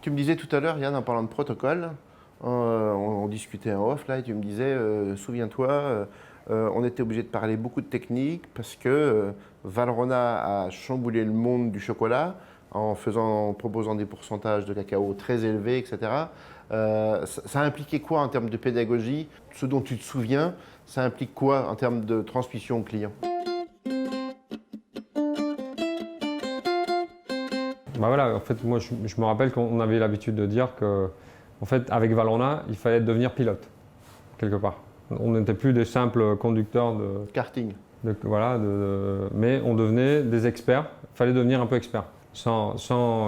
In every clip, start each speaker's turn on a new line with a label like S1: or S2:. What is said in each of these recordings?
S1: Tu me disais tout à l'heure, Yann, en parlant de protocole, on discutait en off là, et tu me disais, souviens-toi, on était obligé de parler beaucoup de technique parce que Valrhona a chamboulé le monde du chocolat en proposant des pourcentages de cacao très élevés, etc. Ça impliquait quoi en termes de pédagogie? Ce dont tu te souviens, ça implique quoi en termes de transmission au client?
S2: Bah voilà, en fait, moi, je me rappelle qu'on avait l'habitude de dire que, en fait, avec Valrhona, il fallait devenir pilote, quelque part. On n'était plus des simples conducteurs de
S1: Karting.
S2: voilà, mais on devenait des experts. Il fallait devenir un peu expert, sans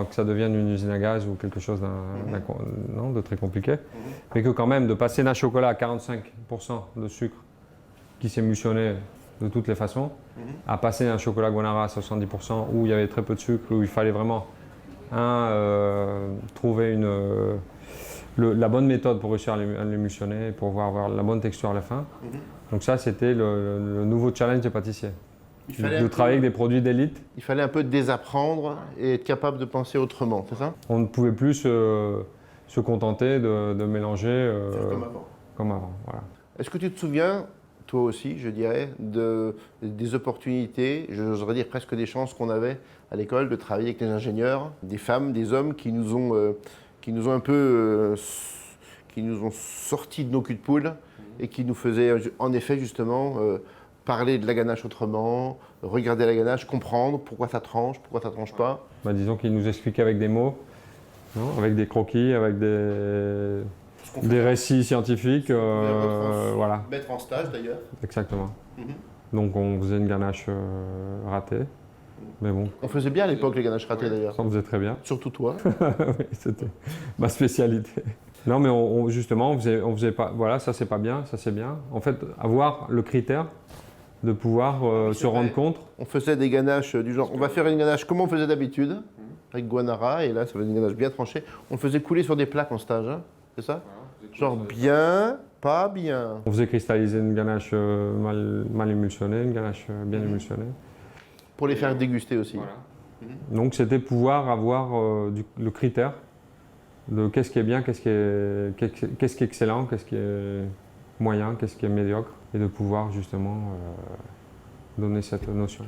S2: que ça devienne une usine à gaz ou quelque chose non, de très compliqué. Mais que quand même, de passer d'un chocolat à 45% de sucre qui s'émulsionnait de toutes les façons, à passer un chocolat Guanara à 70% où il y avait très peu de sucre, où il fallait vraiment trouver la bonne méthode pour réussir à l'émulsionner, pour avoir la bonne texture à la fin. Donc ça, c'était le nouveau challenge des pâtissiers. De travailler avec des produits d'élite.
S1: Il fallait un peu désapprendre et être capable de penser autrement, c'est ça?
S2: On ne pouvait plus se contenter de mélanger comme avant. Voilà.
S1: Est-ce que tu te souviens, toi aussi, je dirais, des opportunités, j'oserais dire presque des chances qu'on avait à l'école de travailler avec des ingénieurs, des femmes, des hommes qui nous ont un peu qui nous ont sortis de nos culs de poule et qui nous faisaient en effet justement parler de la ganache autrement, regarder la ganache, comprendre pourquoi ça tranche pas.
S2: Bah, disons qu'ils nous expliquaient avec des mots, non, avec des croquis, avec des récits scientifiques. Voilà.
S1: Mettre en stage d'ailleurs.
S2: Exactement. Donc on faisait une ganache ratée. Mais bon.
S1: On faisait bien à l'époque les ganaches ratées d'ailleurs.
S2: Ça on faisait très bien.
S1: Surtout toi.
S2: Oui, c'était ma spécialité. Non, mais justement, on faisait pas. Voilà, ça c'est pas bien, ça c'est bien. En fait, avoir le critère de pouvoir se rendre compte.
S1: On faisait des ganaches du genre, on va faire une ganache comme on faisait d'habitude, avec Guanara, et là ça faisait une ganache bien tranchée. On le faisait couler sur des plaques en stage, hein, c'est ça? Genre bien, pas bien.
S2: On faisait cristalliser une ganache mal émulsionnée, une ganache bien émulsionnée.
S1: Pour les faire déguster aussi.
S2: Voilà. Donc c'était pouvoir avoir le critère de qu'est-ce qui est bien, qu'est-ce qui est excellent, qu'est-ce qui est moyen, qu'est-ce qui est médiocre, et de pouvoir justement donner cette notion.